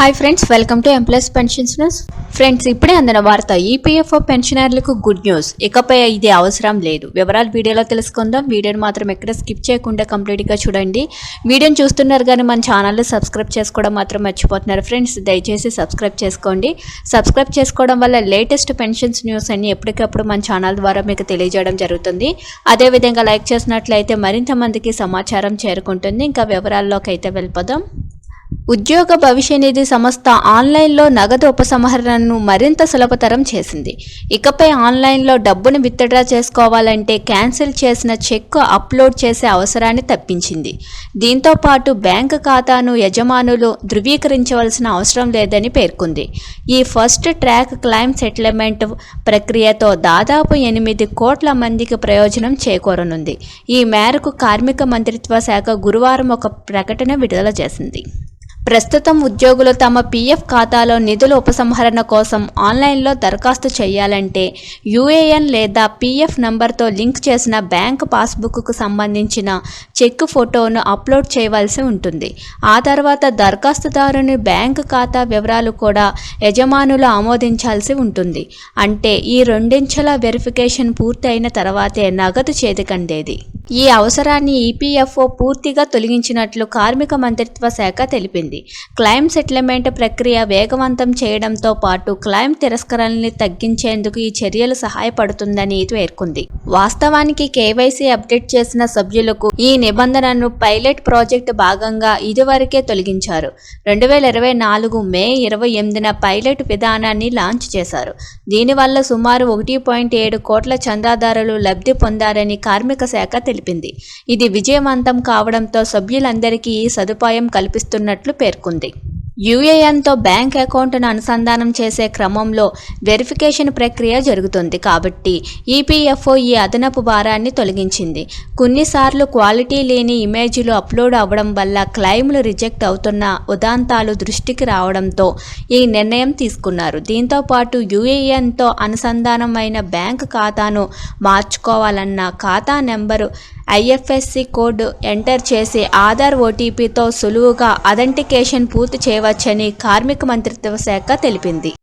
Hi friends, welcome to employees pensions news. Friends, ఇప్పుడే అందిన వార్త. ఈపీఎఫ్ఓ పెన్షనర్లకు గుడ్ న్యూస్. ఇకపై ఇది అవసరం లేదు. వివరాలు వీడియోలో తెలుసుకుందాం. వీడియోని మాత్రం ఎక్కడ స్కిప్ చేయకుండా కంప్లీట్గా చూడండి. వీడియోని చూస్తున్నారు కానీ మన ఛానల్ని సబ్స్క్రైబ్ చేసుకోవడం మాత్రం మర్చిపోతున్నారు. ఫ్రెండ్స్, దయచేసి సబ్స్క్రైబ్ చేసుకోండి. సబ్స్క్రైబ్ చేసుకోవడం వల్ల లేటెస్ట్ పెన్షన్స్ న్యూస్ అన్ని ఎప్పటికప్పుడు మన ఛానల్ ద్వారా మీకు తెలియజేయడం జరుగుతుంది. అదేవిధంగా లైక్ చేసినట్లయితే మరింత మందికి సమాచారం చేరుకుంటుంది. ఇంకా వివరాల్లోకి అయితే వెళ్ళిపోదాం. ఉద్యోగ భవిష్య నిధి సంస్థ ఆన్లైన్లో నగదు ఉపసంహరణను మరింత సులభతరం చేసింది. ఇకపై ఆన్లైన్లో డబ్బును విత్డ్రా చేసుకోవాలంటే క్యాన్సిల్ చేసిన చెక్ అప్లోడ్ చేసే అవసరాన్ని తప్పించింది. దీంతో పాటు బ్యాంకు ఖాతాను యజమానులు ధృవీకరించవలసిన అవసరం లేదని పేర్కొంది. ఈ ఫస్ట్ ట్రాక్ క్లైమ్ సెటిల్మెంట్ ప్రక్రియతో దాదాపు 8 కోట్ల మందికి ప్రయోజనం చేకూరనుంది. ఈ మేరకు కార్మిక మంత్రిత్వ శాఖ గురువారం ఒక ప్రకటన విడుదల చేసింది. ప్రస్తుతం ఉద్యోగులు తమ పీఎఫ్ ఖాతాలో నిధుల ఉపసంహరణ కోసం ఆన్లైన్లో దరఖాస్తు చేయాలంటే యూఏఎన్ లేదా పీఎఫ్ నంబర్తో లింక్ చేసిన బ్యాంక్ పాస్బుక్కు సంబంధించిన చెక్ ఫోటోను అప్లోడ్ చేయవలసి ఉంటుంది. ఆ తర్వాత దరఖాస్తుదారుని బ్యాంకు ఖాతా వివరాలు కూడా యజమానులు ఆమోదించాల్సి ఉంటుంది. అంటే ఈ రెండించెల వెరిఫికేషన్ పూర్తి అయిన తర్వాతే నగదు చేతికందేది. ఈ అవసరాన్ని ఈపీఎఫ్ఓ పూర్తిగా తొలగించినట్లు కార్మిక మంత్రిత్వ శాఖ తెలిపింది. క్లైమ్ సెటిల్మెంట్ ప్రక్రియ వేగవంతం చేయడంతో పాటు క్లైమ్ తిరస్కరణల్ని తగ్గించేందుకు ఈ చర్యలు సహాయపడుతుందని పేర్కొంది. వాస్తవానికి కేవైసీ అప్డేట్ చేసిన సభ్యులకు ఈ నిబంధనను పైలట్ ప్రాజెక్టు భాగంగా ఇదివరకే తొలగించారు. 2024 మే 28న పైలట్ విధానాన్ని లాంచ్ చేశారు. దీనివల్ల సుమారు 1.7 కోట్ల చందాదారులు లబ్ధి పొందారని కార్మిక శాఖ తెలిపింది. ఇది విజయవంతం కావడంతో సభ్యులందరికీ ఈ సదుపాయం కల్పిస్తున్నట్లు పేర్కొంది. యూఏఎన్తో బ్యాంక్ అకౌంట్ను అనుసంధానం చేసే క్రమంలో వెరిఫికేషన్ ప్రక్రియ జరుగుతుంది కాబట్టి ఈపీఎఫ్ఓ ఈ అదనపు భారాన్ని తొలగించింది. కొన్నిసార్లు క్వాలిటీ లేని ఇమేజ్లు అప్లోడ్ అవ్వడం వల్ల క్లెయిమ్లు రిజెక్ట్ అవుతున్న ఉదాంతాలు దృష్టికి రావడంతో ఈ నిర్ణయం తీసుకున్నారు. దీంతో పాటు యూఏఎన్తో అనుసంధానమైన బ్యాంక్ ఖాతాను మార్చుకోవాలన్న ఖాతా నెంబరు, ఐఎఫ్ఎస్సి కోడ్ ఎంటర్ చేసి ఆధార్ ఓటీపీతో సులువుగా అథెంటికేషన్ పూర్తి చేయవచ్చని కార్మిక మంత్రిత్వ శాఖ తెలిపింది.